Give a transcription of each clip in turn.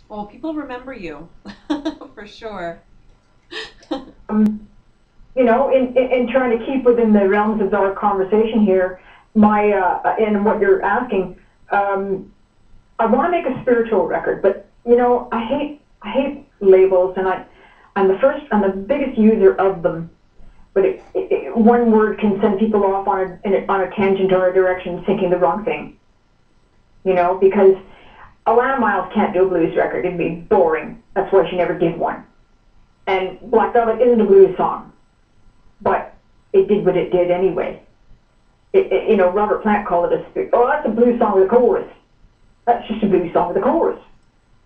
Well, people remember you for sure. Um, in trying to keep within the realms of our conversation here, in what you're asking, um, I want to make a spiritual record, but I hate labels, and I'm the biggest user of them. But one word can send people off on a tangent or a direction, thinking the wrong thing. Because Alannah Myles can't do a blues record; it'd be boring. That's why she never did one. And Black Velvet isn't a blues song, but it did what it did anyway. Robert Plant called it that's a blues song with a chorus. That's just a blues song with a chorus.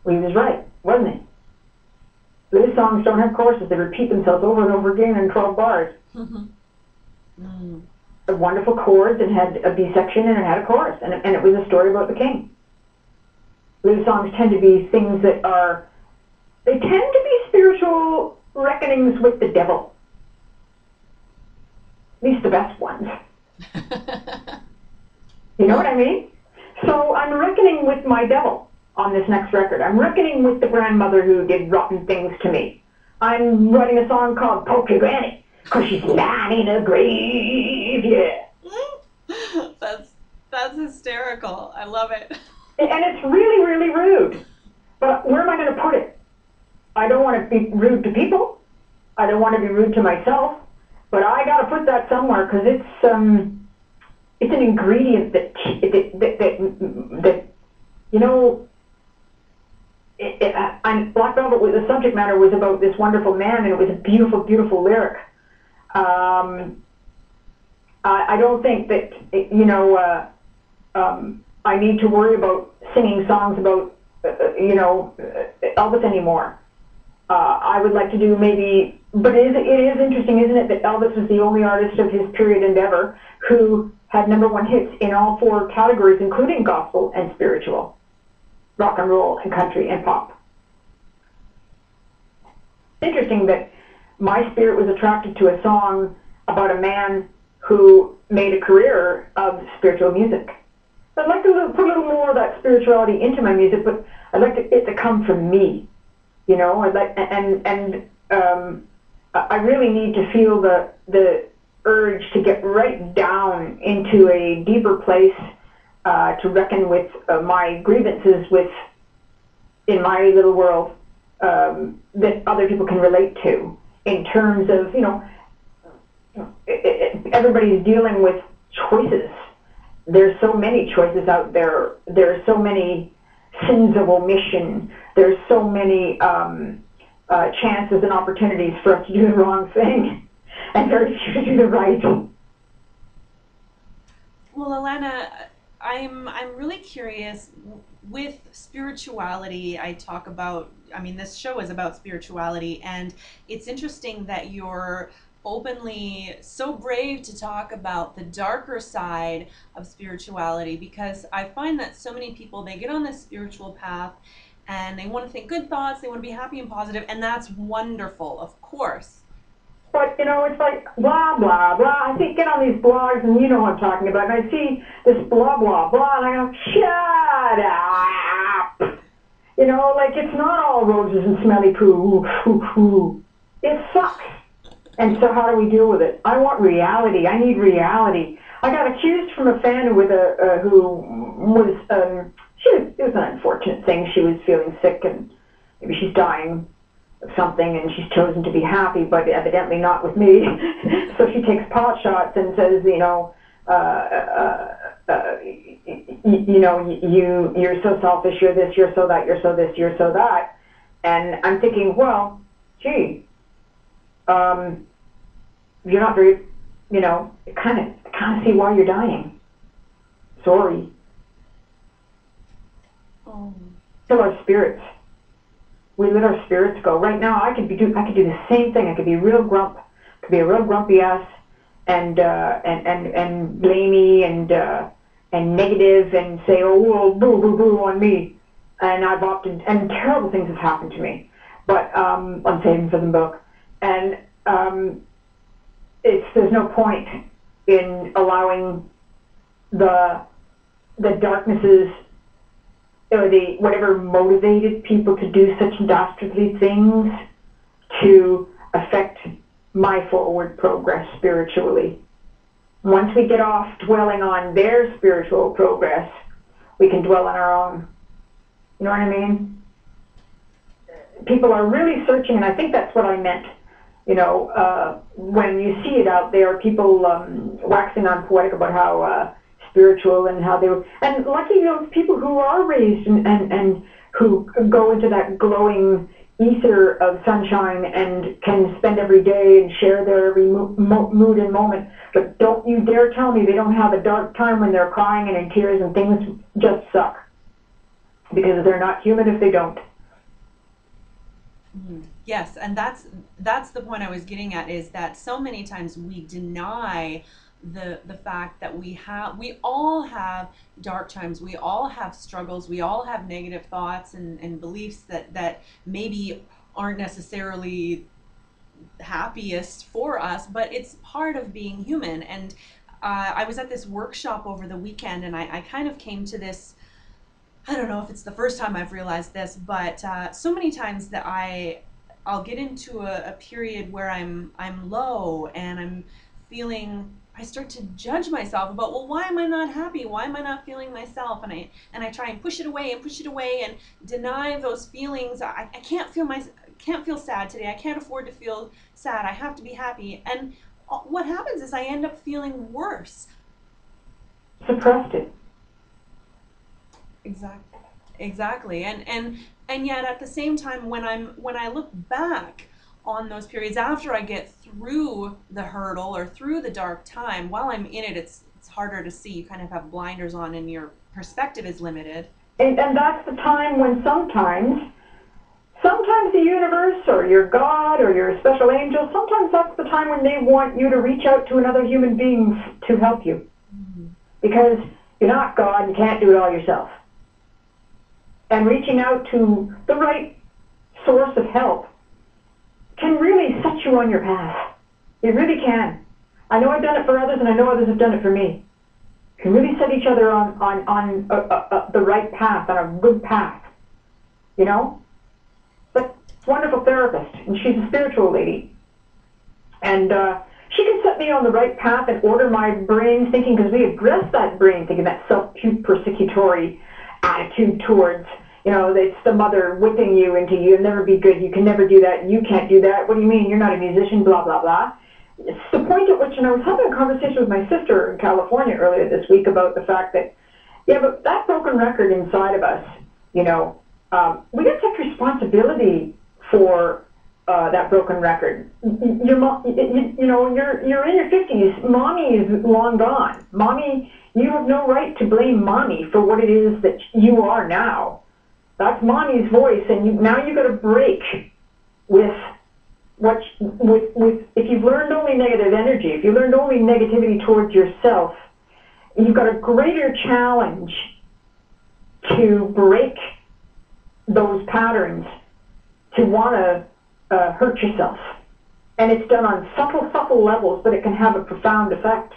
Well, he was right, wasn't he? Blues songs don't have choruses; they repeat themselves over and over again in 12 bars. Mm. A wonderful chords and had a B section and it had a chorus, and it was a story about the king. Blues songs tend to be things they tend to be spiritual reckonings with the devil. At least the best ones. You know what I mean? So I'm reckoning with my devil on this next record. I'm reckoning with the grandmother who did rotten things to me. I'm writing a song called Poke Your Granny, because she's lying in a grave, yeah. that's that's hysterical. I love it. And it's really, really rude. But where am I going to put it? I don't want to be rude to people. I don't want to be rude to myself. But I got to put that somewhere, because it's an ingredient that you know. Black Velvet, the subject matter was about this wonderful man, and it was a beautiful, beautiful lyric. I don't think that I need to worry about singing songs about Elvis anymore. I would like to do maybe, but it is interesting, isn't it, that Elvis was the only artist of his period and ever who had #1 hits in all four categories, including gospel and spiritual, rock and roll and country and pop. Interesting that my spirit was attracted to a song about a man who made a career of spiritual music. I'd like to put a little more of that spirituality into my music, but I'd like it to come from me. I'd like, I really need to feel the urge to get right down into a deeper place, to reckon with my grievances with in my little world, that other people can relate to, in terms of everybody's dealing with choices. There's so many choices out there. There's so many sins of omission. There's so many chances and opportunities for us to do the wrong thing, and very few to do the right. Well, Alannah, I'm really curious with spirituality. I talk about, I mean, this show is about spirituality, and it's interesting that you're openly so brave to talk about the darker side of spirituality, because I find that so many people, they get on this spiritual path and they want to think good thoughts, they want to be happy and positive, and that's wonderful, of course. But it's like blah blah blah. I see get on these blogs, and you know what I'm talking about. And I see this blah blah blah, and I go, shut up. Like it's not all roses and smelly poo. Hoo, hoo. It sucks. And so how do we deal with it? I want reality. I need reality. I got accused from a fan who was it was an unfortunate thing. She was feeling sick, and maybe she's dying of something, and she's chosen to be happy, but evidently not with me. So she takes pot shots and says, you're so selfish, you're this, you're so that, you're so this, you're so that. And I'm thinking, well, gee, you're not very, kind of see why you're dying. Sorry. Oh. Kill our spirits. We let our spirits go. Right now, I could do the same thing. I could be real could be a real grumpy ass, and blamey and negative, and say, oh, well, boo boo boo on me. And I've opted, and terrible things have happened to me. But I'm saving for the book, and there's no point in allowing the darknesses or whatever motivated people to do such dastardly things to affect my forward progress spiritually. Once we get off dwelling on their spiritual progress, we can dwell on our own. You know what I mean? People are really searching, and I think that's what I meant. You know, when you see it out there, people waxing on poetic about how spiritual and how they were, and lucky those people who are raised and who go into that glowing ether of sunshine and can spend every day and share their every mood and moment. But don't you dare tell me they don't have a dark time when they're crying and in tears and things just suck. Because they're not human if they don't. Yes, and that's the point I was getting at, is that so many times we deny the fact that we all have dark times, we all have struggles, we all have negative thoughts and beliefs that maybe aren't necessarily happiest for us, but it's part of being human. And I was at this workshop over the weekend, and I kind of came to this, I don't know if it's the first time I've realized this, but so many times that I'll get into a period where I'm low and I'm feeling, I start to judge myself about, well, why am I not happy? Why am I not feeling myself? And I try and push it away and deny those feelings. I can't feel sad today. I can't afford to feel sad. I have to be happy. And what happens is I end up feeling worse. Suppressed it. Exactly. And yet at the same time, when I look back on those periods after I get through the hurdle or through the dark time, while I'm in it, it's harder to see. You kind of have blinders on and your perspective is limited. And that's the time when sometimes the universe or your God or your special angel, sometimes that's the time when they want you to reach out to another human being to help you. Mm-hmm. Because you're not God and can't do it all yourself. And reaching out to the right source of help can really set you on your path. It really can. I know I've done it for others, and I know others have done it for me. Can really set each other on the right path, on a good path. You know? But wonderful therapist, and she's a spiritual lady. And she can set me on the right path and order my brain thinking, because we address that brain thinking, that self-persecutory attitude towards, you know, it's the mother whipping you into, you'll never be good, you can never do that, and you can't do that, what do you mean, you're not a musician, blah, blah, blah. It's the point at which, and I was having a conversation with my sister in California earlier this week about the fact that, yeah, but that broken record inside of us, you know, we got to take responsibility for that broken record. Your mom, you know, you're in your 50s. Mommy is long gone. Mommy, you have no right to blame mommy for what it is that you are now. That's mommy's voice, and now you got to break with if you've learned only negative energy, if you learned only negativity towards yourself, you've got a greater challenge to break those patterns, to want to hurt yourself. And it's done on subtle levels, but it can have a profound effect.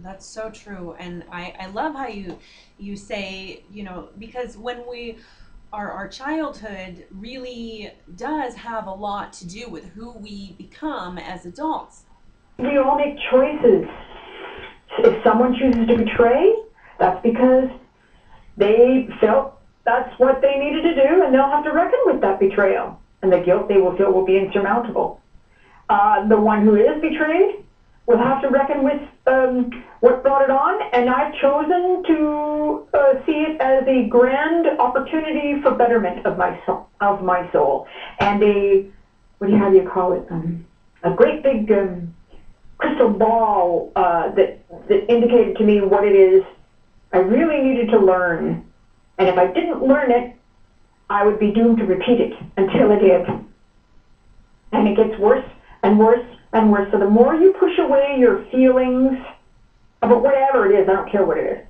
That's so true. And I love how you say, you know, because when our childhood really does have a lot to do with who we become as adults. We all make choices. If someone chooses to betray, that's because they felt that's what they needed to do, and they'll have to reckon with that betrayal. And the guilt they will feel will be insurmountable. The one who is betrayed will have to reckon with what brought it on, and I've chosen to see it as a grand opportunity for betterment of my soul, and how do you call it? A great big crystal ball that indicated to me what it is I really needed to learn. And if I didn't learn it, I would be doomed to repeat it until I did. And it gets worse and worse and worse. So the more you push away your feelings about whatever it is, I don't care what it is,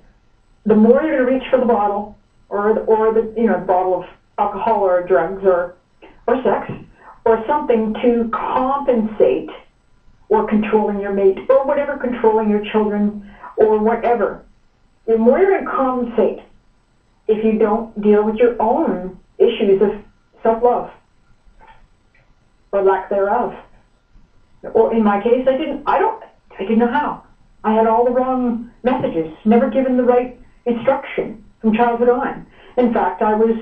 the more you're going to reach for the bottle or the bottle of alcohol or drugs or sex or something to compensate, or controlling your mate or whatever, controlling your children or whatever. the more you're going to compensate if you don't deal with your own issues of self-love or lack thereof. Or in my case, I didn't know how. I had all the wrong messages, never given the right instruction from childhood on. In fact, I was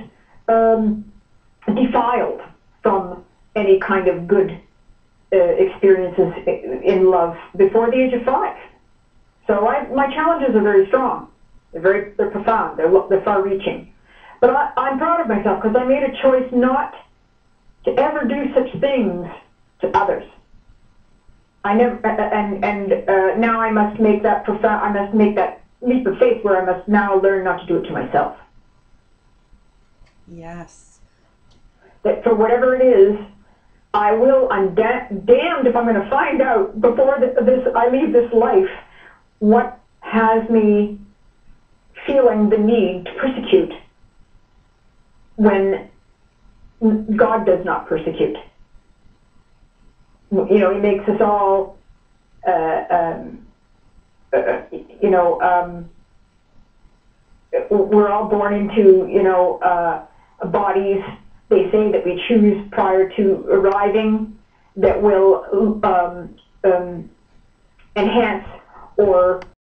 defiled from any kind of good experiences in love before the age of 5. So my challenges are very strong. They're profound. They're far-reaching. But I'm proud of myself because I made a choice not to ever do such things to others. I never, and now I must make that I must make that leap of faith where I must now learn not to do it to myself. Yes. That for whatever it is, I'm damned if I'm going to find out before I leave this life what has me feeling the need to persecute when God does not persecute. You know, he makes us all, we're all born into, bodies, they say, that we choose prior to arriving that will enhance or